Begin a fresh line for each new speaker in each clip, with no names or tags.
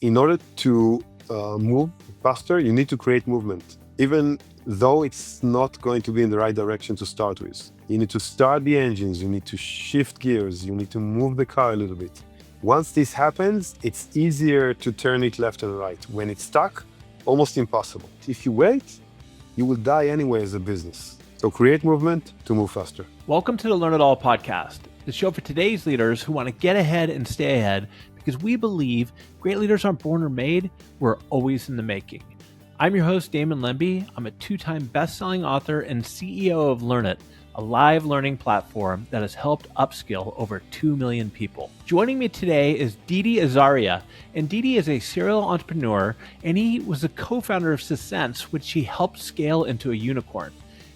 In order to move faster, you need to create movement, even though it's not going to be in the right direction to start with. You need to start the engines, you need to shift gears, you need to move the car a little bit. Once this happens, it's easier to turn it left and right. When it's stuck, almost impossible. If you wait, you will die anyway as a business. So create movement to move faster.
Welcome to the Learn It All podcast, the show for today's leaders who want to get ahead and stay ahead, because we believe great leaders aren't born or made, we're always in the making. I'm your host, Damon Lembi. I'm a two-time best-selling author and CEO of Learn It, a live learning platform that has helped upskill over 2 million people. Joining me today is Didi Azaria, and Didi is a serial entrepreneur, and he was a co-founder of Sisense, which he helped scale into a unicorn.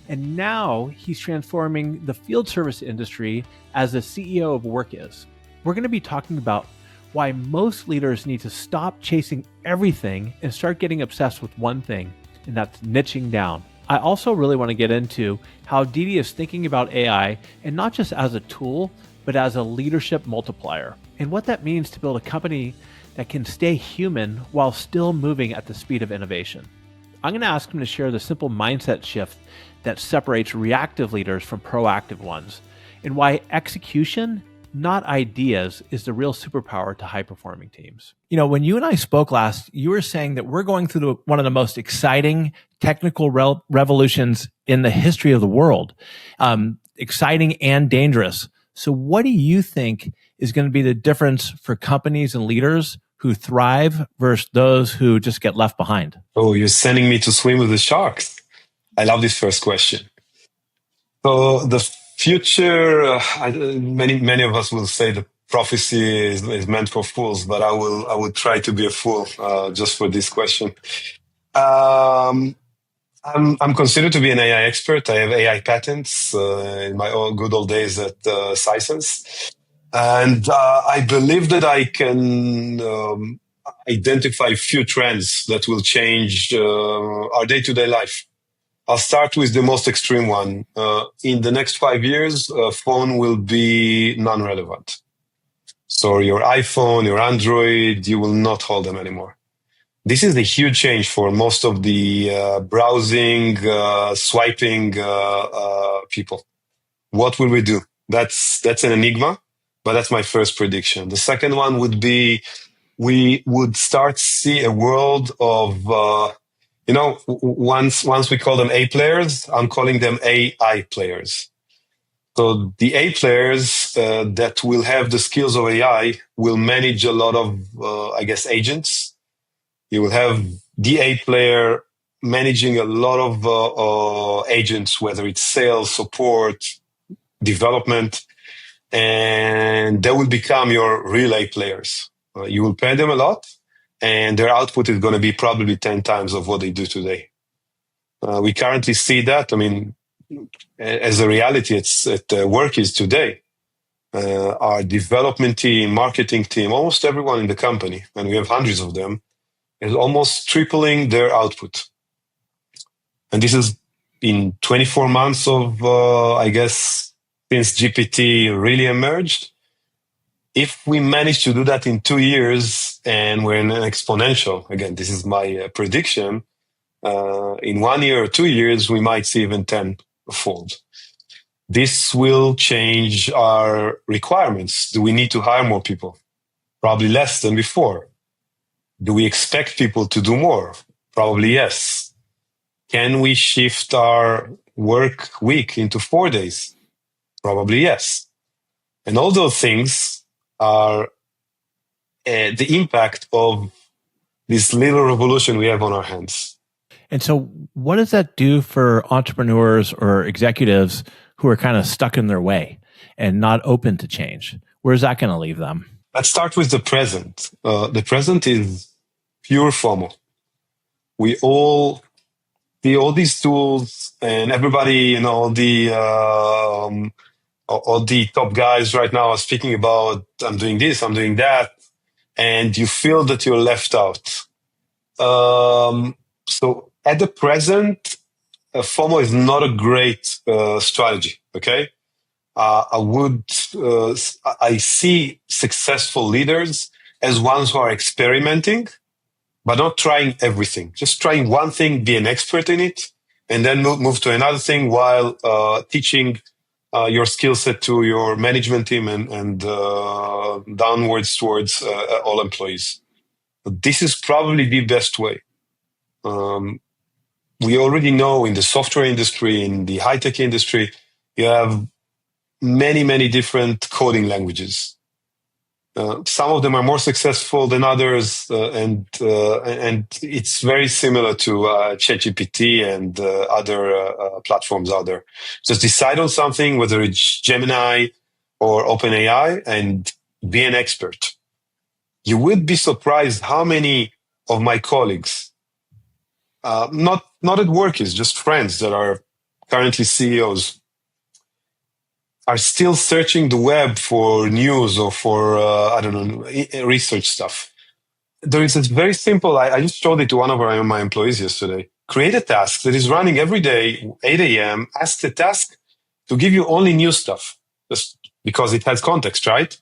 And now he's transforming the field service industry as the CEO of Workiz. We're going to be talking about why most leaders need to stop chasing everything and start getting obsessed with one thing, and that's niching down. I also really want to get into how Didi is thinking about AI, and not just as a tool, but as a leadership multiplier, and what that means to build a company that can stay human while still moving at the speed of innovation. I'm going to ask him to share the simple mindset shift that separates reactive leaders from proactive ones, and why execution, not ideas, is the real superpower to high-performing teams. You know, when you and I spoke last, you were saying that we're going through one of the most exciting technical revolutions in the history of the world, exciting and dangerous. So what do you think is going to be the difference for companies and leaders who thrive versus those who just get left behind?
Oh, you're sending me to swim with the sharks. I love this first question. So the future, many of us will say the prophecy is meant for fools, but I will try to be a fool just for this question. I'm considered to be an AI expert. I have AI patents in my old good old days at Sisense, and I believe that I can identify a few trends that will change our day-to-day life. I'll start with the most extreme one. In the next 5 years, phone will be non-relevant. So your iPhone, your Android, you will not hold them anymore. This is a huge change for most of the browsing, swiping people. What will we do? That's an enigma, but that's my first prediction. The second one would be we would start to see a world of once we call them A players, I'm calling them AI players. So the A players that will have the skills of AI will manage a lot of, agents. You will have the A player managing a lot of agents, whether it's sales, support, development, and they will become your real A players. You will pay them a lot, and their output is going to be probably 10 times of what they do today. We currently see that. I mean, as a reality, it's at Workiz today. Our development team, marketing team, almost everyone in the company, and we have hundreds of them, is almost tripling their output. And this is in 24 months of, since GPT really emerged. If we manage to do that in 2 years, and we're in an exponential, again, this is my prediction, in 1 year or 2 years, we might see even 10-fold. This will change our requirements. Do we need to hire more people? Probably less than before. Do we expect people to do more? Probably yes. Can we shift our work week into 4 days? Probably yes. And all those things are the impact of this little revolution we have on our hands.
And so what does that do for entrepreneurs or executives who are kind of stuck in their way and not open to change? Where's that going to leave them?
Let's start with the present. The present is pure FOMO. We all see all these tools, and everybody, all the top guys right now are speaking about, I'm doing this, I'm doing that, and you feel that you're left out. So at the present, FOMO is not a great strategy, okay? I see successful leaders as ones who are experimenting, but not trying everything. Just trying one thing, be an expert in it, and then move to another thing while teaching your skill set to your management team and downwards towards all employees. This is probably the best way. We already know in the software industry, in the high-tech industry, you have many, many different coding languages. Some of them are more successful than others, and it's very similar to ChatGPT and other platforms out there. Just decide on something, whether it's Gemini or OpenAI, and be an expert. You would be surprised how many of my colleagues, not at Workiz, just friends that are currently CEOs, are still searching the web for news or for, research stuff. There is a very simple, I just showed it to one of my employees yesterday. Create a task that is running every day, 8 a.m., ask the task to give you only new stuff, just because it has context, right?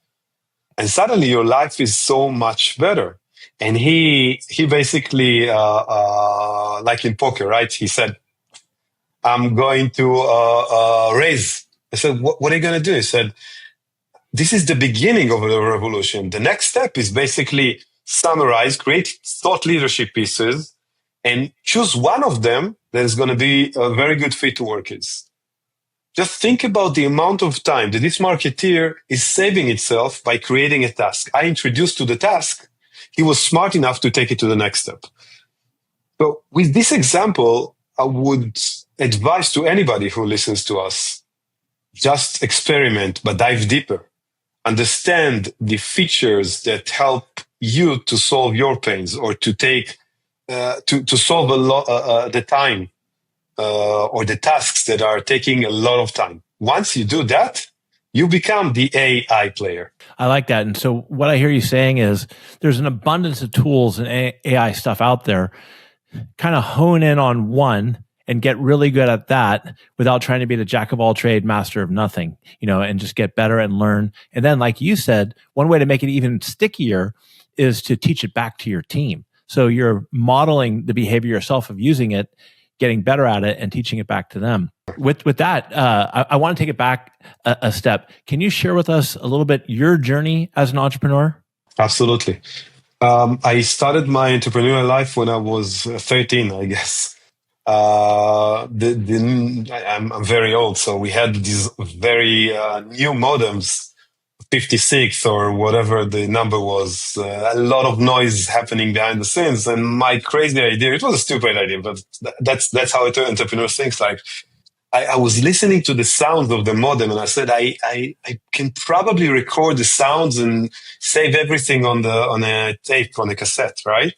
And suddenly your life is so much better. And he basically, like in poker, right? He said, I'm going to raise. I said, what are you going to do? He said, this is the beginning of a revolution. The next step is basically summarize, create thought leadership pieces, and choose one of them that is going to be a very good fit to Workiz. Just think about the amount of time that this marketeer is saving itself by creating a task. I introduced to the task. He was smart enough to take it to the next step. So with this example, I would advise to anybody who listens to us, just experiment, but dive deeper. Understand the features that help you to solve your pains or to take, to solve the time or the tasks that are taking a lot of time. Once you do that, you become the AI player.
I like that. And so what I hear you saying is there's an abundance of tools and AI stuff out there. Kind of hone in on one and get really good at that without trying to be the jack of all trade, master of nothing, and just get better and learn. And then, like you said, one way to make it even stickier is to teach it back to your team. So you're modeling the behavior yourself of using it, getting better at it, and teaching it back to them. With that, I want to take it back a step. Can you share with us a little bit your journey as an entrepreneur?
Absolutely. I started my entrepreneurial life when I was 13, I guess. I'm very old, so we had these very new modems, 56 or whatever the number was, a lot of noise happening behind the scenes. And my crazy idea, it was a stupid idea, but that's how entrepreneurs think. Like, I was listening to the sounds of the modem, and I said, I can probably record the sounds and save everything on a tape, on a cassette, right?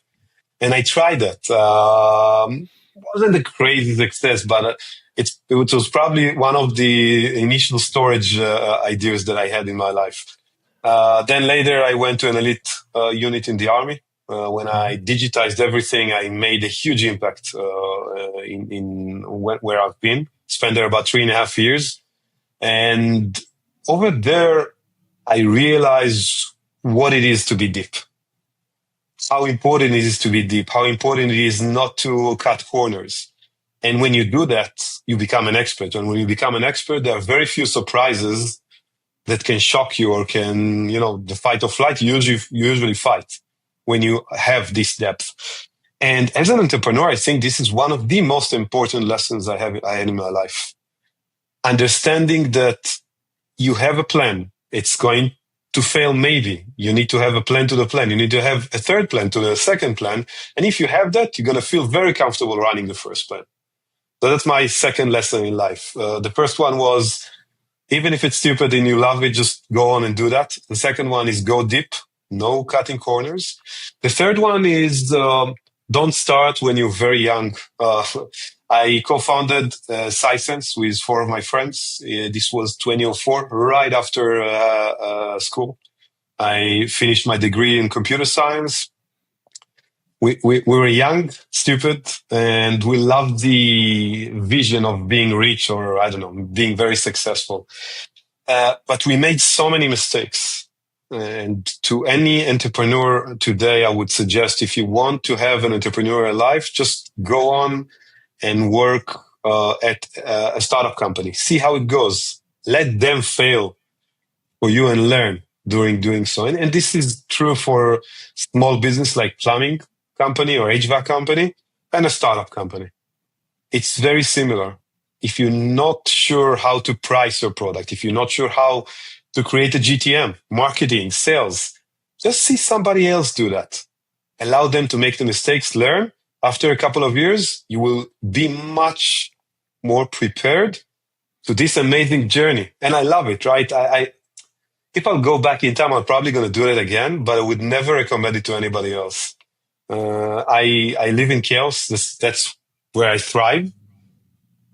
And I tried that. Wasn't a crazy success, but it was probably one of the initial storage ideas that I had in my life. Then later, I went to an elite unit in the army. When I digitized everything, I made a huge impact in where I've been. Spent there about 3.5 years. And over there, I realized what it is to be deep. How important it is to be deep. How important it is not to cut corners. And when you do that, you become an expert. And when you become an expert, there are very few surprises that can shock you or can, the fight or flight, you usually fight when you have this depth. And as an entrepreneur, I think this is one of the most important lessons I had in my life. Understanding that you have a plan. It's going to fail, maybe. You need to have a plan to the plan. You need to have a third plan to the second plan. And if you have that, you're going to feel very comfortable running the first plan. So that's my second lesson in life. The first one was, even if it's stupid and you love it, just go on and do that. The second one is go deep, no cutting corners. The third one is don't start when you're very young. I co-founded Sisense with 4 of my friends. This was 2004, right after school. I finished my degree in computer science. We were young, stupid, and we loved the vision of being rich or, being very successful. But we made so many mistakes And to any entrepreneur today, I would suggest if you want to have an entrepreneurial life, just go on and work at a startup company. See how it goes. Let them fail for you and learn during doing so. And this is true for small business like plumbing company or HVAC company and a startup company. It's very similar. If you're not sure how to price your product, if you're not sure how to create a GTM, marketing, sales, just see somebody else do that. Allow them to make the mistakes, learn. After a couple of years, you will be much more prepared to this amazing journey. And I love it, right? If I'll go back in time, I'm probably going to do it again, but I would never recommend it to anybody else. I live in chaos. That's where I thrive.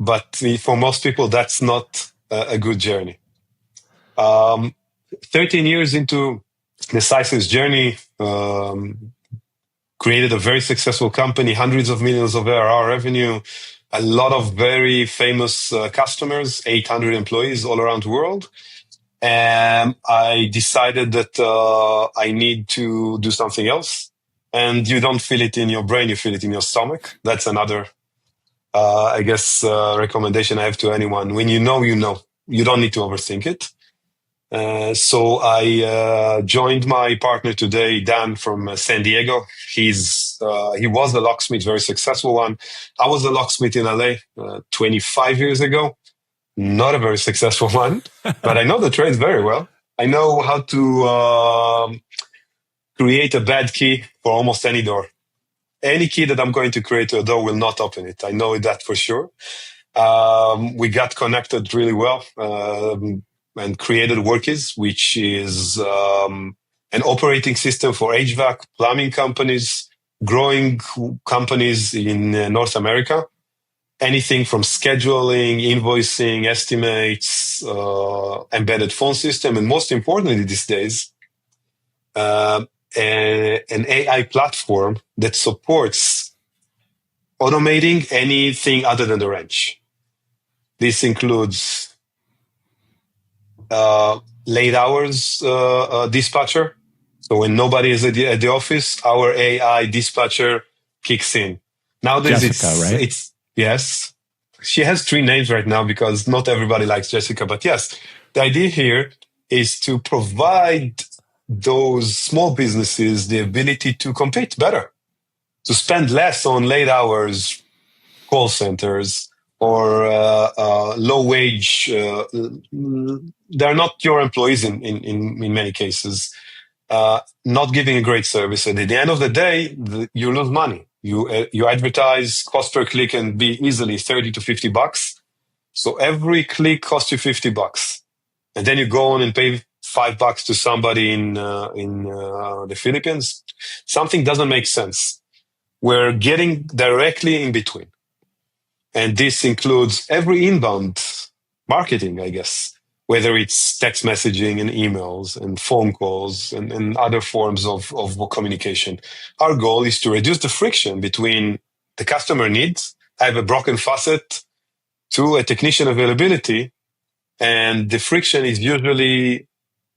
But for most people, that's not a good journey. 13 years into the Sisense journey, created a very successful company, hundreds of millions of ARR revenue, a lot of very famous customers, 800 employees all around the world. And I decided that I need to do something else. And you don't feel it in your brain, you feel it in your stomach. That's another, recommendation I have to anyone. When you know, you know. You don't need to overthink it. So I joined my partner today, Dan from San Diego. He was the locksmith, very successful one. I was a locksmith in LA 25 years ago. Not a very successful one, but I know the trade very well. I know how to create a bad key for almost any door. Any key that I'm going to create to a door will not open it. I know that for sure. We got connected really well and created Workiz, which is an operating system for HVAC, plumbing companies, growing companies in North America. Anything from scheduling, invoicing, estimates, embedded phone system, and most importantly these days, an AI platform that supports automating anything other than the wrench. This includes late hours dispatcher. So when nobody is at the office, our AI dispatcher kicks in. Nowadays,
Jessica,
it's yes. She has 3 names right now because not everybody likes Jessica. But yes, the idea here is to provide those small businesses the ability to compete better, to spend less on late hours, call centers, or low wage. They're not your employees in many cases, not giving a great service. And at the end of the day, you lose money. You advertise, cost per click can be easily $30 to $50. So every click costs you $50. And then you go on and pay $5 to somebody in the Philippines. Something doesn't make sense. We're getting directly in between. And this includes every inbound marketing, I guess, whether it's text messaging and emails and phone calls and other forms of communication. Our goal is to reduce the friction between the customer needs, I have a broken faucet, to a technician availability. And the friction is usually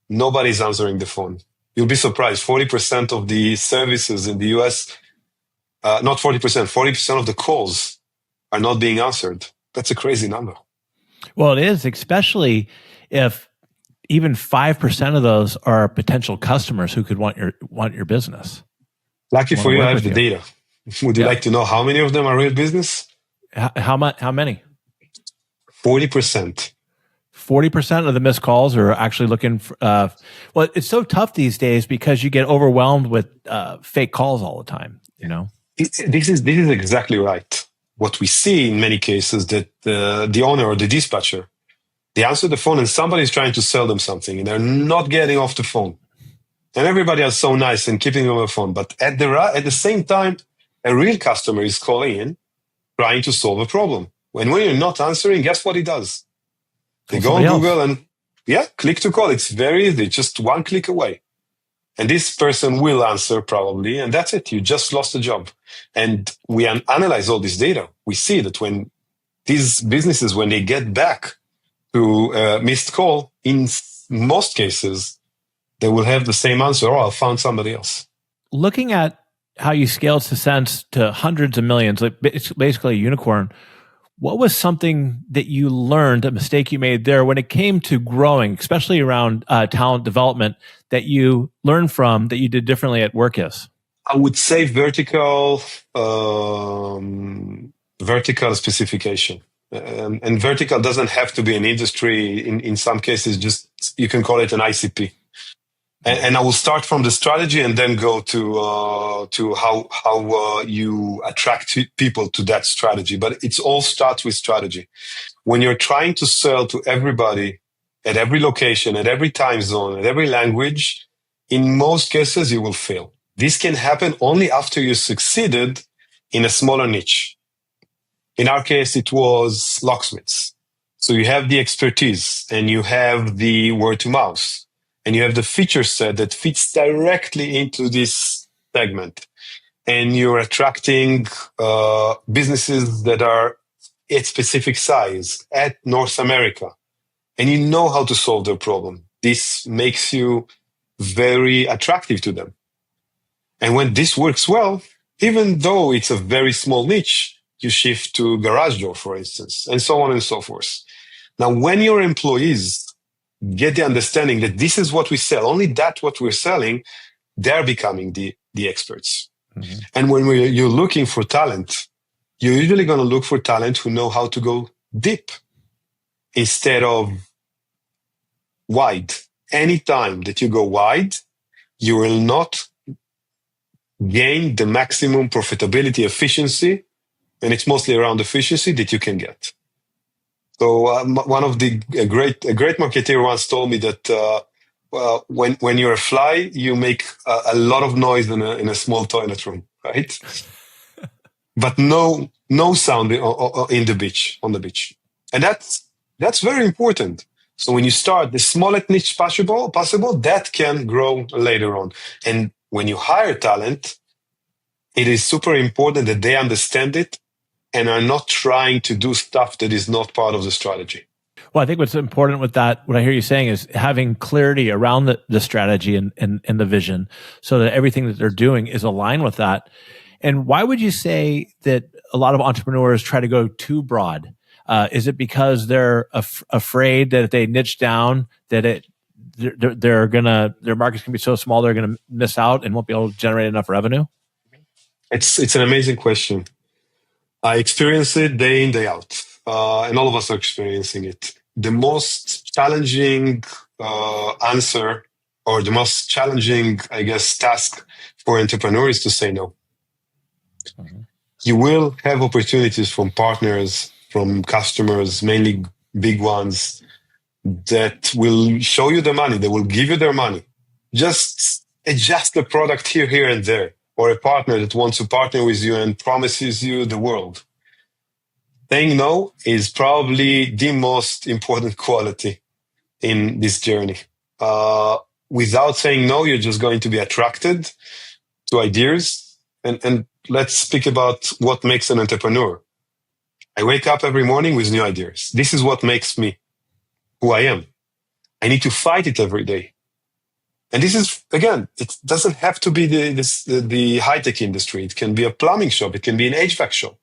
nobody's answering the phone. You'll be surprised. 40% of the services in the US, not 40%, 40% of the calls are not being answered. That's a crazy number.
Well, it is, especially if even 5% of those are potential customers who could want your business.
Lucky for you, I have the data. Would you like to know how many of them are real business?
How many?
40%.
40% of the missed calls are actually looking for, well, it's so tough these days because you get overwhelmed with fake calls all the time, you know?
This is exactly right. What we see in many cases that the owner or the dispatcher, they answer the phone and somebody's trying to sell them something and they're not getting off the phone. And everybody is so nice and keeping them on the phone. But at the same time, a real customer is calling in, trying to solve a problem. When you're not answering, guess what he does? They go on Google and click to call. It's very easy, just one click away. And this person will answer probably, and that's it. You just lost a job. And we analyze all this data. We see that when these businesses, when they get back to missed call, in most cases, They will have the same answer, oh, I found somebody else.
Looking at how you scaled Sisense to hundreds of millions, like it's basically a unicorn, what was something that you learned, a mistake you made there when it came to growing, especially around talent development, that you learned from that you did differently at Workiz?
I would say vertical specification. And vertical doesn't have to be an industry. In some cases, just you can call it an ICP. And I will start from the strategy and then go to how you attract people to that strategy. But it's all starts with strategy. When you're trying to sell to everybody at every location, at every time zone, at every language, in most cases you will fail. This can happen only after you succeeded in a smaller niche. In our case, it was locksmiths. So you have the expertise and you have the word to mouth. And you have the feature set that fits directly into this segment. And you're attracting businesses that are at specific size, at North America. And you know how to solve their problem. This makes you very attractive to them. And when this works well, even though it's a very small niche, you shift to garage door, for instance, and so on and so forth. Now, when your employees get the understanding that this is what we sell, only that what we're selling, they're becoming the experts. Mm-hmm. And when you're looking for talent, you're usually going to look for talent who know how to go deep instead of wide. Anytime that you go wide, you will not gain the maximum profitability, efficiency, and it's mostly around efficiency that you can get. So one of a great marketer once told me that when you're a fly, you make a lot of noise in a small toilet room, right? But no sound on the beach, and that's very important. So when you start the smallest niche possible, that can grow later on. And when you hire talent, it is super important that they understand it and are not trying to do stuff that is not part of the strategy.
Well, I think what's important with that, what I hear you saying is having clarity around the strategy and the vision so that everything that they're doing is aligned with that. And why would you say that a lot of entrepreneurs try to go too broad? Is it because they're afraid that if they niche down, that their markets can be so small they're going to miss out and won't be able to generate enough revenue?
It's an amazing question. I experience it day in, day out, and all of us are experiencing it. The most challenging answer, or the most challenging, I guess, task for entrepreneurs is to say no. Mm-hmm. You will have opportunities from partners, from customers, mainly big ones, that will show you the money. They will give you their money. Just adjust the product here, and there. Or a partner that wants to partner with you and promises you the world. Saying no is probably the most important quality in this journey. Without saying no, you're just going to be attracted to ideas. And let's speak about what makes an entrepreneur. I wake up every morning with new ideas. This is what makes me who I am. I need to fight it every day. And this is, again, it doesn't have to be the high-tech industry. It can be a plumbing shop. It can be an HVAC shop.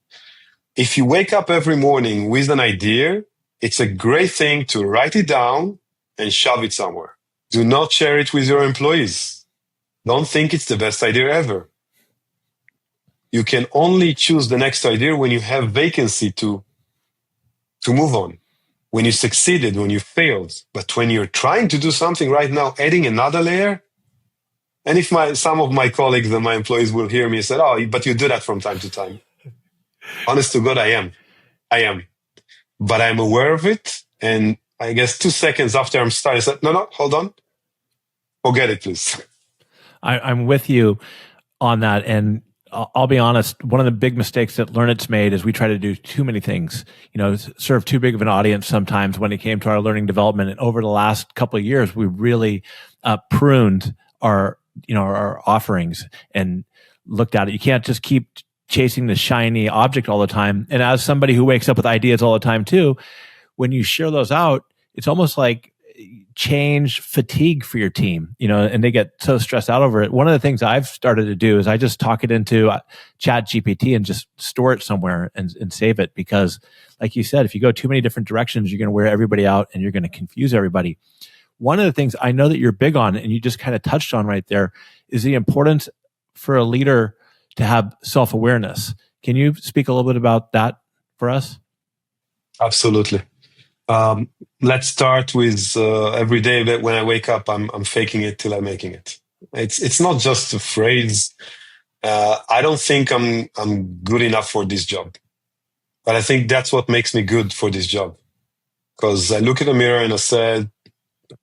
If you wake up every morning with an idea, it's a great thing to write it down and shove it somewhere. Do not share it with your employees. Don't think it's the best idea ever. You can only choose the next idea when you have vacancy to move on. When you succeeded, when you failed. But when you're trying to do something right now, adding another layer, and if some of my colleagues and my employees will hear me say, oh, but you do that from time to time. Honest to God, I am. But I'm aware of it. And I guess 2 seconds after I'm starting, I said, no, hold on. Forget it, please.
I'm with you on that. And I'll be honest, one of the big mistakes that Learnit's made is we try to do too many things, serve too big of an audience sometimes when it came to our learning development. And over the last couple of years, we really pruned our offerings and looked at it. You can't just keep chasing the shiny object all the time. And as somebody who wakes up with ideas all the time too, when you share those out, it's almost like change fatigue for your team, and they get so stressed out over it. One of the things I've started to do is I just talk it into Chat GPT and just store it somewhere and save it, because like you said, if you go too many different directions, you're going to wear everybody out and you're going to confuse everybody. One of the things I know that you're big on, and you just kind of touched on right there, is the importance for a leader to have self-awareness. Can you speak a little bit about that for us?
Absolutely. Let's start with every day that when I wake up, I'm faking it till I'm making it. It's not just a phrase. I don't think I'm good enough for this job, but I think that's what makes me good for this job. Because I look in the mirror and I said,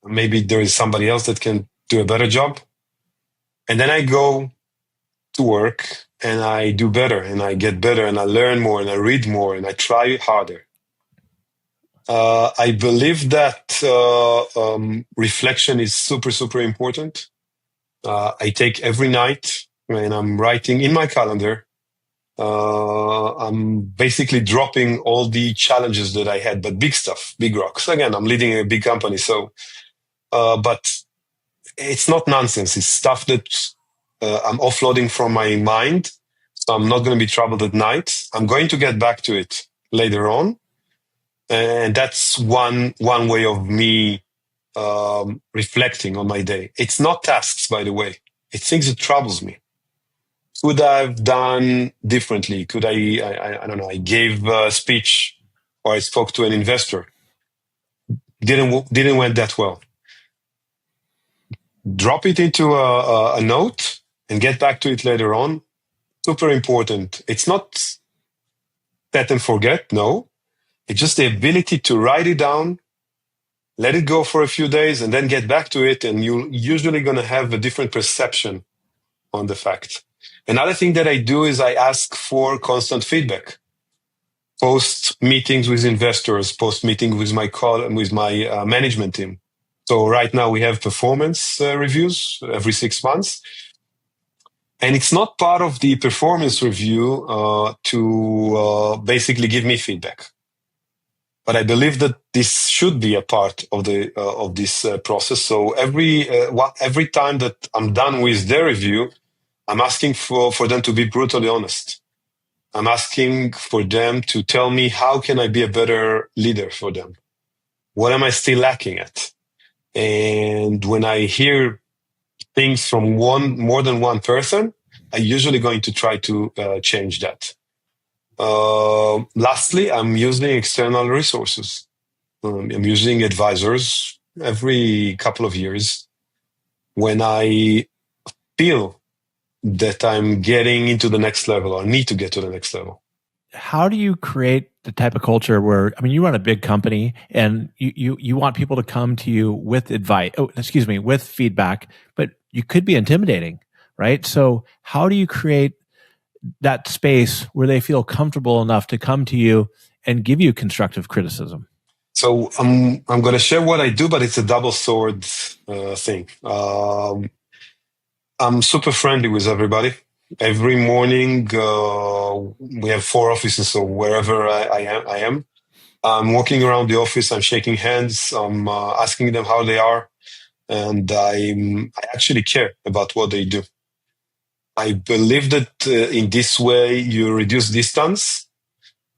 maybe there is somebody else that can do a better job, and then I go to work and I do better and I get better and I learn more and I read more and I try harder. I believe that reflection is super, super important. I take every night when I'm writing in my calendar, I'm basically dropping all the challenges that I had, but big stuff, big rocks. Again, I'm leading a big company, so, but it's not nonsense. It's stuff that I'm offloading from my mind. So I'm not going to be troubled at night. I'm going to get back to it later on. And that's one way of me reflecting on my day. It's not tasks, by the way. It's things that troubles me. Could I have done differently? Could I don't know, I gave a speech or I spoke to an investor. Didn't went that well. Drop it into a note and get back to it later on. Super important. It's not set and forget, no. It's just the ability to write it down, let it go for a few days, and then get back to it, and you're usually going to have a different perception on the fact. Another thing that I do is I ask for constant feedback. Post meetings with investors, post meeting with my management team. So right now we have performance reviews every 6 months. And it's not part of the performance review to basically give me feedback. But I believe that this should be a part of this process. So every time that I'm done with their review, I'm asking for them to be brutally honest. I'm asking for them to tell me how can I be a better leader for them? What am I still lacking at? And when I hear things from more than one person, I'm usually going to try to change that. Lastly, I'm using external resources. I'm using advisors every couple of years when I feel that I'm getting into the next level or need to get to the next level.
How do you create the type of culture where, I mean, you run a big company and you want people to come to you with advice, with feedback, but you could be intimidating, right? So how do you create that space where they feel comfortable enough to come to you and give you constructive criticism?
So I'm going to share what I do, but it's a double sword thing. I'm super friendly with everybody. Every morning, we have 4 offices, so wherever I am, I'm walking around the office, I'm shaking hands, I'm asking them how they are, and I actually care about what they do. I believe that in this way, you reduce distance,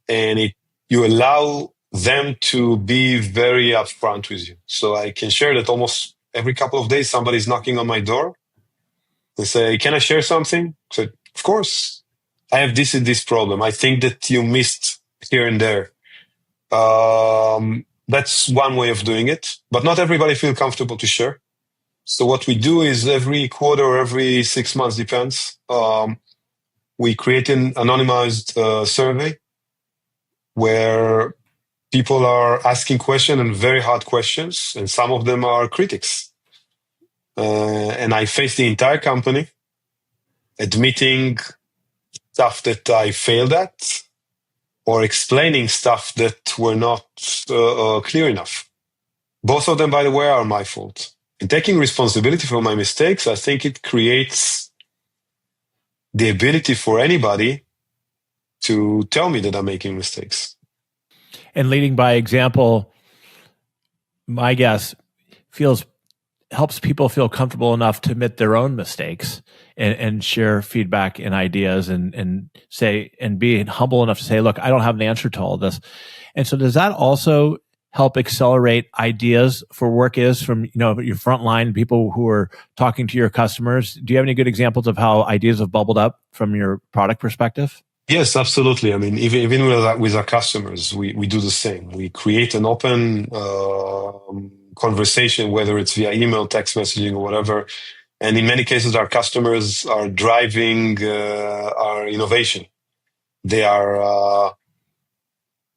and you allow them to be very upfront with you. So I can share that almost every couple of days, somebody's knocking on my door. They say, can I share something? I said, of course. I have this and this problem. I think that you missed here and there. That's one way of doing it, but not everybody feels comfortable to share. So what we do is every quarter or every 6 months, depends. We create an anonymized survey where people are asking questions and very hard questions, and some of them are critics. And I face the entire company, admitting stuff that I failed at, or explaining stuff that were not clear enough. Both of them, by the way, are my fault. And taking responsibility for my mistakes, I think it creates the ability for anybody to tell me that I'm making mistakes.
And leading by example, my guess, helps people feel comfortable enough to admit their own mistakes and share feedback and ideas and say, and be humble enough to say, look, I don't have an answer to all of this. And so does that also help accelerate ideas for Workiz from, your frontline people who are talking to your customers? Do you have any good examples of how ideas have bubbled up from your product perspective?
Yes, absolutely. I mean, even with our customers, we do the same. We create an open conversation, whether it's via email, text messaging, or whatever. And in many cases, our customers are driving our innovation. They are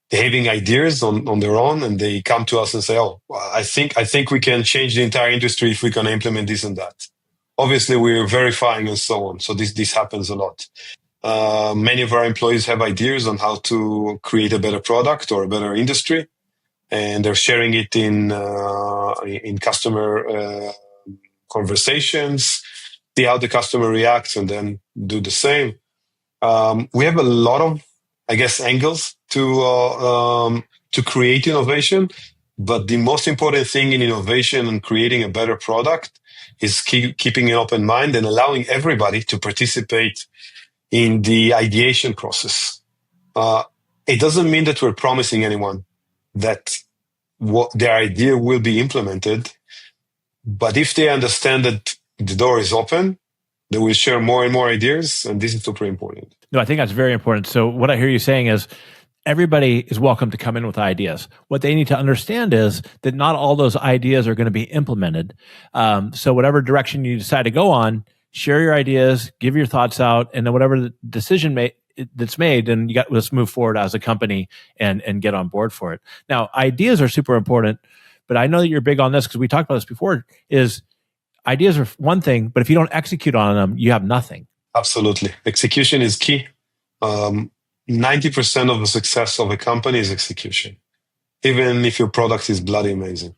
having ideas on their own, and they come to us and say, "Oh, I think we can change the entire industry if we can implement this and that." Obviously, we're verifying and so on. So this happens a lot. Many of our employees have ideas on how to create a better product or a better industry, and they're sharing it in customer conversations, see how the customer reacts, and then do the same. We have a lot of, I guess, angles to create innovation, but the most important thing in innovation and creating a better product is keeping an open mind and allowing everybody to participate in the ideation process. It doesn't mean that we're promising anyone that what their idea will be implemented, but if they understand that the door is open, they will share more and more ideas, and this is super important.
No, I think that's very important. So what I hear you saying is everybody is welcome to come in with ideas. What they need to understand is that not all those ideas are going to be implemented. So whatever direction you decide to go on, share your ideas, give your thoughts out, and then whatever the decision that's made, then let's move forward as a company and get on board for it. Now, ideas are super important, but I know that you're big on this because we talked about this before, is ideas are one thing, but if you don't execute on them, you have nothing.
Absolutely. Execution is key. 90% of the success of a company is execution, even if your product is bloody amazing.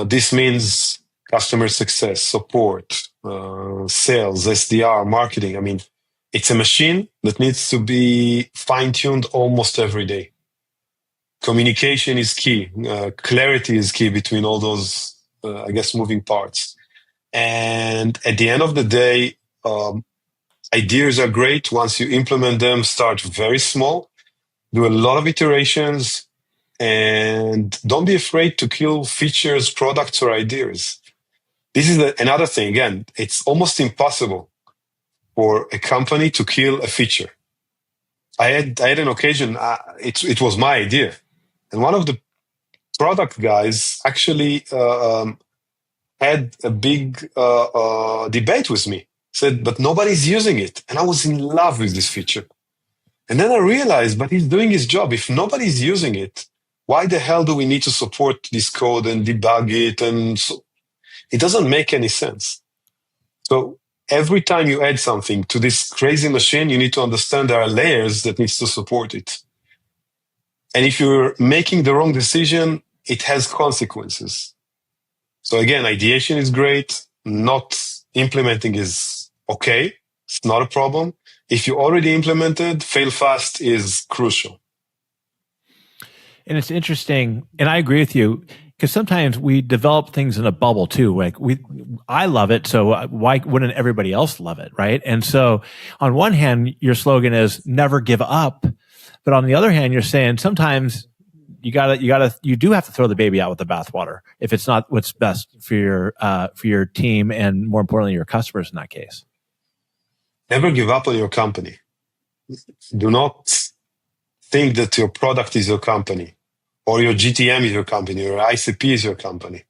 This means customer success, support, sales, SDR, marketing. I mean, it's a machine that needs to be fine-tuned almost every day. Communication is key. Clarity is key between all those, moving parts. And at the end of the day, ideas are great. Once you implement them, start very small, do a lot of iterations, and don't be afraid to kill features, products, or ideas. This is another thing. Again, it's almost impossible for a company to kill a feature. I had an occasion, it was my idea. And one of the product guys actually had a big debate with me. Said, but nobody's using it. And I was in love with this feature. And then I realized, but he's doing his job. If nobody's using it, why the hell do we need to support this code and debug it? And so it doesn't make any sense. So every time you add something to this crazy machine, you need to understand there are layers that needs to support it. And if you're making the wrong decision, it has consequences. So again, ideation is great. Not implementing is okay. It's not a problem. If you already implemented, fail fast is crucial.
And it's interesting, and I agree with you, because sometimes we develop things in a bubble too. Like I love it, so why wouldn't everybody else love it, right? And so, on one hand, your slogan is "Never give up," but on the other hand, you're saying sometimes you do have to throw the baby out with the bathwater if it's not what's best for your team and, more importantly, your customers in that case.
Never give up on your company. Do not think that your product is your company, or your GTM is your company, or ICP is your company.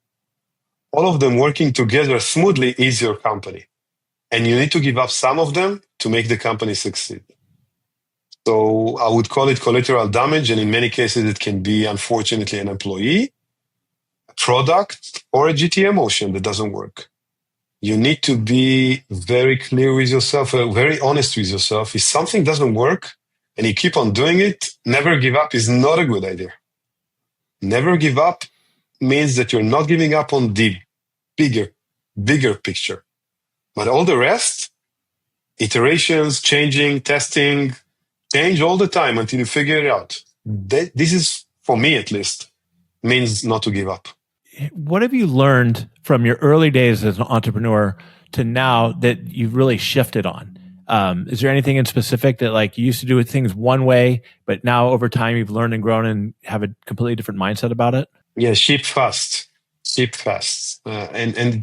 All of them working together smoothly is your company. And you need to give up some of them to make the company succeed. So I would call it collateral damage, and in many cases it can be, unfortunately, an employee, a product, or a GTM motion that doesn't work. You need to be very clear with yourself, very honest with yourself. If something doesn't work and you keep on doing it, never give up is not a good idea. Never give up means that you're not giving up on the bigger picture. But all the rest, iterations, changing, testing, change all the time until you figure it out. This is, for me at least, means not to give up.
what have you learned from your early days as an entrepreneur to now that you've really shifted on? Is there anything in specific that like you used to do things one way, but now over time you've learned and grown and have a completely different mindset about it?
Yeah, ship fast. And it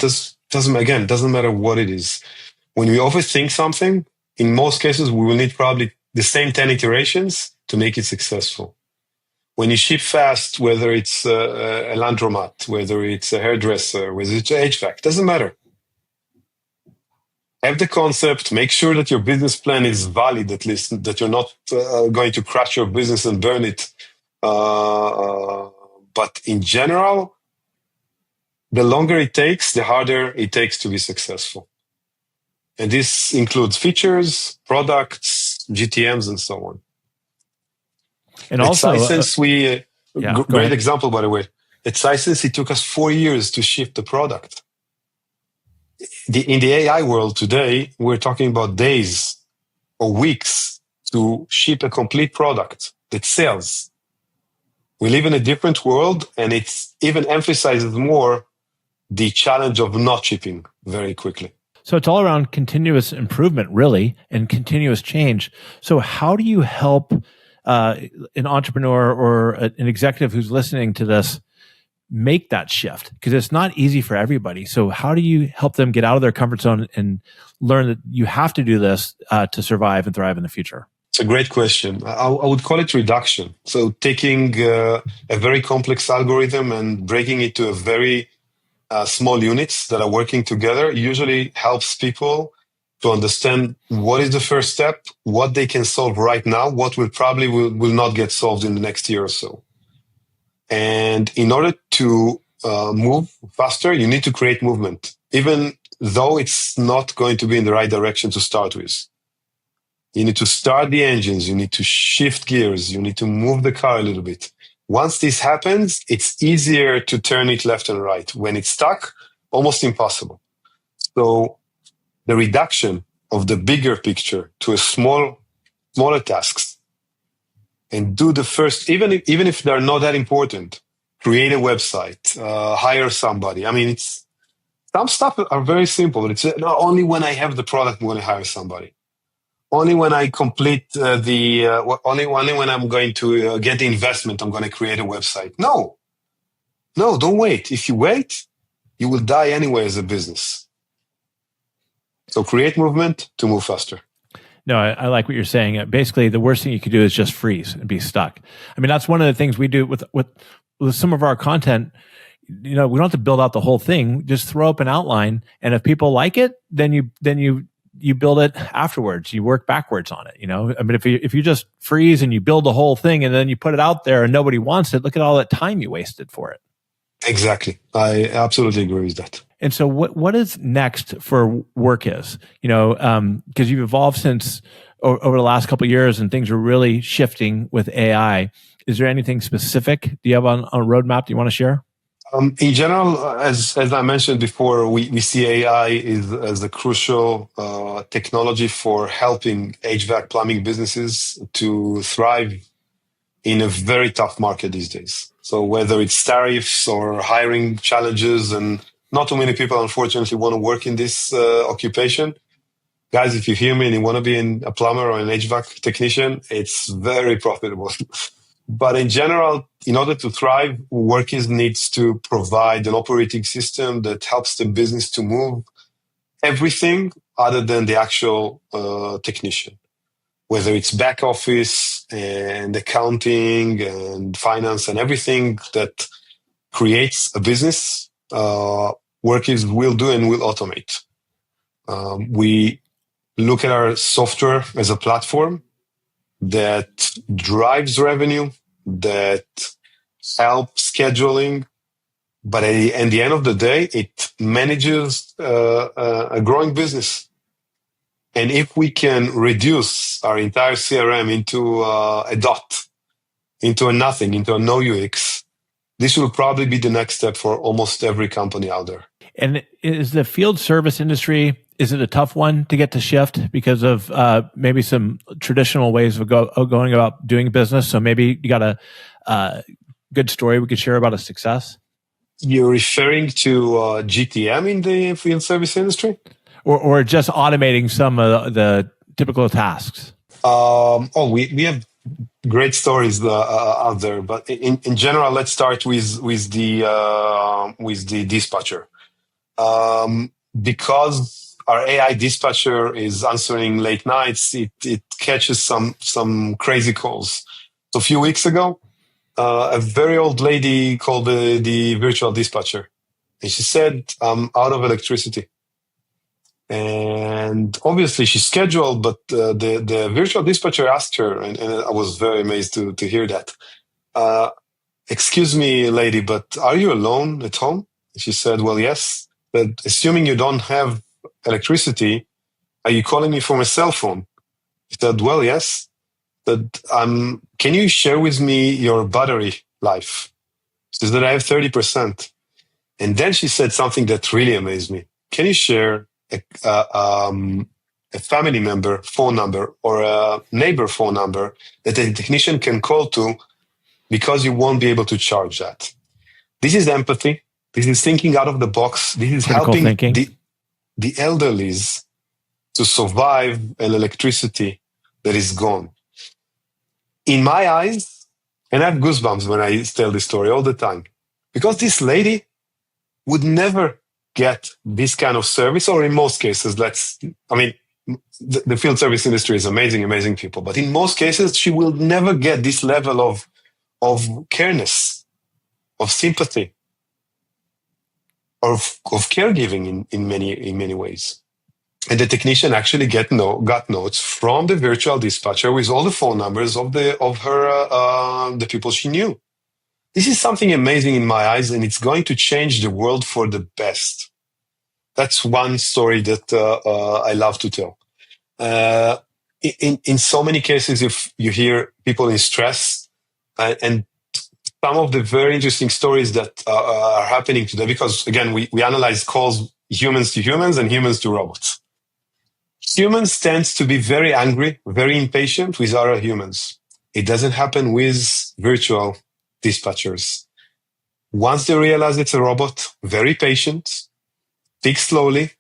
doesn't matter what it is. When we overthink something, in most cases, we will need probably the same 10 iterations to make it successful. When you ship fast, whether it's a laundromat, whether it's a hairdresser, whether it's HVAC, doesn't matter. Have the concept, make sure that your business plan is valid, at least, that you're not going to crash your business and burn it. But in general, the longer it takes, the harder it takes to be successful. And this includes features, products, GTMs, and so on.
And
at
also,
Sisense, great example, by the way. At Sisense, it took us 4 years to ship the product. In the AI world today, we're talking about days or weeks to ship a complete product that sells. We live in a different world, and it even emphasizes more the challenge of not shipping very quickly.
So it's all around continuous improvement, really, and continuous change. So how do you help an entrepreneur or an executive who's listening to this make that shift? Because it's not easy for everybody. So how do you help them get out of their comfort zone and learn that you have to do this to survive and thrive in the future?
It's a great question. I would call it reduction. So taking a very complex algorithm and breaking it to a very small units that are working together usually helps people to understand what is the first step, what they can solve right now, what will not get solved in the next year or so. And in order to move faster, you need to create movement, even though it's not going to be in the right direction to start with. You need to start the engines, you need to shift gears, you need to move the car a little bit. Once this happens, it's easier to turn it left and right. When it's stuck, almost impossible. So the reduction of the bigger picture to a smaller tasks, and do the first, even if they're not that important, create a website, hire somebody. I mean, some stuff are very simple, but it's not only when I have the product, I'm going to hire somebody. Only when I complete only when I'm going to get the investment, I'm going to create a website. No, don't wait. If you wait, you will die anyway as a business. So create movement to move faster.
No, I like what you're saying. Basically, the worst thing you could do is just freeze and be stuck. I mean, that's one of the things we do with some of our content. You know, we don't have to build out the whole thing. Just throw up an outline, and if people like it, then you build it afterwards. You work backwards on it. You know, I mean, if you just freeze and you build the whole thing and then you put it out there and nobody wants it, look at all that time you wasted for it.
Exactly. I absolutely agree with that.
And so what is next for Workiz? You know, because you've evolved since over the last couple of years and things are really shifting with AI. Is there anything specific do you have on a roadmap that you want to share?
In general, as I mentioned before, we see AI as a crucial technology for helping HVAC plumbing businesses to thrive in a very tough market these days. So whether it's tariffs or hiring challenges, and not too many people, unfortunately, want to work in this occupation. Guys, if you hear me and you want to be a plumber or an HVAC technician, it's very profitable. But in general, in order to thrive, Workiz needs to provide an operating system that helps the business to move everything other than the actual technician, whether it's back office and accounting and finance and everything that creates a business. Workiz will do and will automate. We look at our software as a platform that drives revenue, that helps scheduling, but at the end of the day, it manages a growing business. And if we can reduce our entire CRM into a dot, into a nothing, into a no UX, this will probably be the next step for almost every company out there.
And is the field service industry, is it a tough one to get to shift because of maybe some traditional ways of going about doing business? So maybe you got a good story we could share about a success?
You're referring to GTM in the field service industry?
Or just automating some of the typical tasks?
We have great stories out there, but in general, let's start with the dispatcher. Because our AI dispatcher is answering late nights, it catches some crazy calls. So a few weeks ago, a very old lady called the virtual dispatcher, and she said, "I'm out of electricity." And obviously she's scheduled, but the virtual dispatcher asked her, and I was very amazed to hear that. Excuse me, lady, but are you alone at home? She said, well, yes, but assuming you don't have electricity, are you calling me from a cell phone? She said, well, yes, but can you share with me your battery life? She said, I have 30%. And then she said something that really amazed me. Can you share a family member phone number or a neighbor phone number that a technician can call to, because you won't be able to charge that? This is empathy. This is thinking out of the box. This is
Critical
helping
thinking.
the elderlies to survive an electricity that is gone. In my eyes, and I have goosebumps when I tell this story all the time, because this lady would never get this kind of service, or in most cases, the field service industry is amazing people, but in most cases, she will never get this level of careness, of sympathy, of caregiving in many ways. And the technician actually got notes from the virtual dispatcher with all the phone numbers of the people she knew. This is something amazing in my eyes, and it's going to change the world for the best. That's one story that I love to tell. In so many cases, if you hear people in stress, and some of the very interesting stories that are happening today, because again, we analyze calls humans to humans and humans to robots. Humans tend to be very angry, very impatient with other humans. It doesn't happen with virtual dispatchers. Once they realize it's a robot, very patient, speaks slowly,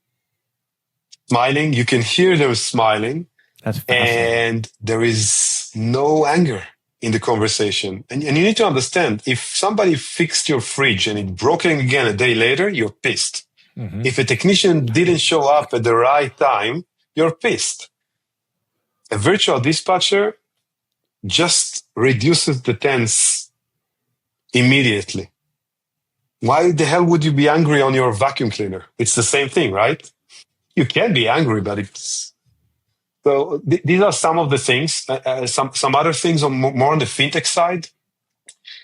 smiling. You can hear them smiling.
That's fascinating.
And there is no anger in the conversation. And you need to understand, if somebody fixed your fridge and it broke again a day later, you're pissed. Mm-hmm. If a technician didn't show up at the right time, you're pissed. A virtual dispatcher just reduces the tense immediately. Why the hell would you be angry on your vacuum cleaner? It's the same thing, right? You can be angry, but it's... So these are some of the things. Some other things more on the fintech side.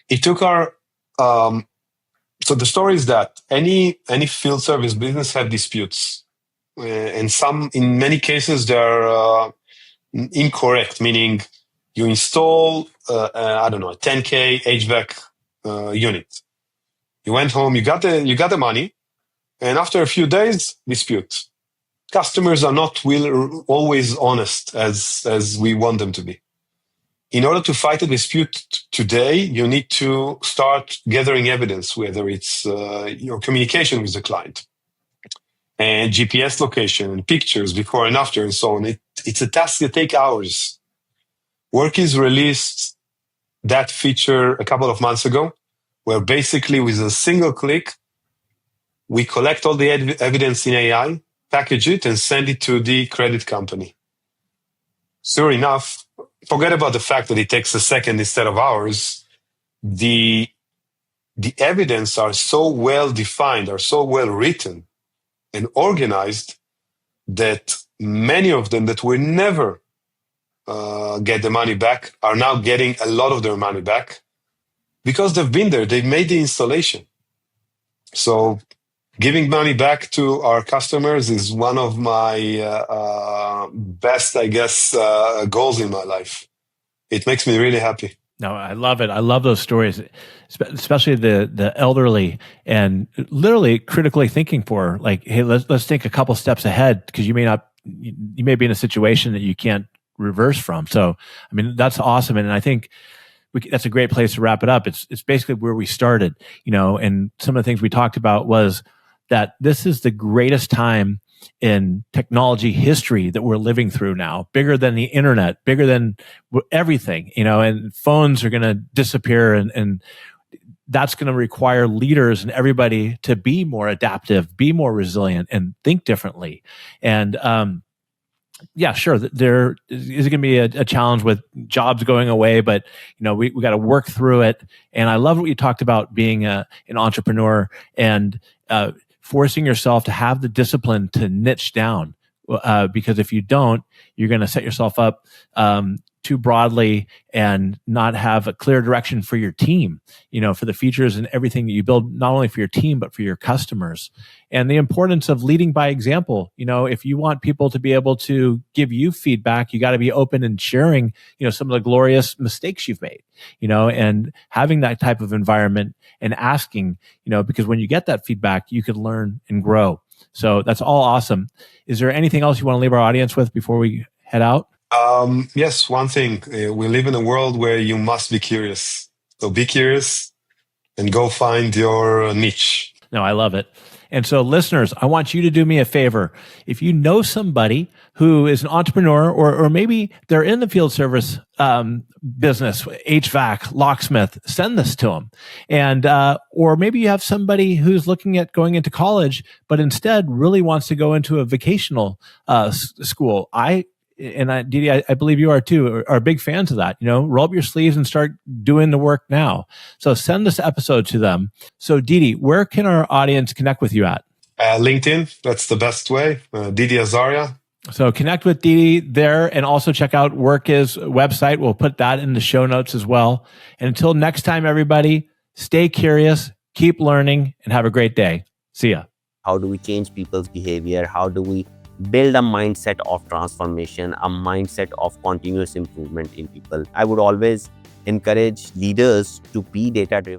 It took our... so the story is that any field service business have disputes. And in many cases, they're incorrect, meaning you install, a 10K HVAC unit. You went home, you got the money, and after a few days, dispute. Customers are not always honest as we want them to be. In order to fight a dispute today, you need to start gathering evidence, whether it's your communication with the client, and GPS location, and pictures before and after, and so on. It's a task that takes hours. Workiz released that feature a couple of months ago, where basically with a single click, we collect all the evidence in AI, package it, and send it to the credit company. Sure enough, forget about the fact that it takes a second instead of hours. The evidence are so well defined, are so well written and organized that many of them that will never get the money back are now getting a lot of their money back because they've been there, they've made the installation. So giving money back to our customers is one of my best, I guess, goals in my life. It makes me really happy.
No, I love it. I love those stories, especially the elderly and literally critically thinking for like, hey, let's think a couple steps ahead because you may be in a situation that you can't reverse from. So, I mean, that's awesome. And I think that's a great place to wrap it up. It's basically where we started, and some of the things we talked about was that this is the greatest time in technology history that we're living through now, bigger than the internet, bigger than everything, and phones are going to disappear, and that's going to require leaders and everybody to be more adaptive, be more resilient, and think differently. And yeah, sure, there is going to be a challenge with jobs going away, but we got to work through it. And I love what you talked about being an entrepreneur and forcing yourself to have the discipline to niche down, because if you don't, you're going to set yourself up too broadly and not have a clear direction for your team, for the features and everything that you build, not only for your team, but for your customers. And the importance of leading by example. If you want people to be able to give you feedback, you got to be open and sharing, some of the glorious mistakes you've made, and having that type of environment and asking, because when you get that feedback, you can learn and grow. So that's all awesome. Is there anything else you want to leave our audience with before we head out?
Yes, one thing. We live in a world where you must be curious. So be curious and go find your niche.
No, I love it. And so listeners, I want you to do me a favor. If you know somebody who is an entrepreneur, or maybe they're in the field service business, HVAC, locksmith, send this to them. And or maybe you have somebody who's looking at going into college, but instead really wants to go into a vocational school. Didi, I believe you are too, are big fans of that. Roll up your sleeves and start doing the work now. So send this episode to them. So Didi, where can our audience connect with you at?
LinkedIn, that's the best way. Didi Azaria.
So connect with Didi there, and also check out Workiz website. We'll put that in the show notes as well. And until next time, everybody, stay curious, keep learning, and have a great day. See ya.
How do we change people's behavior? How do we build a mindset of transformation, a mindset of continuous improvement in people? I would always encourage leaders to be data-driven.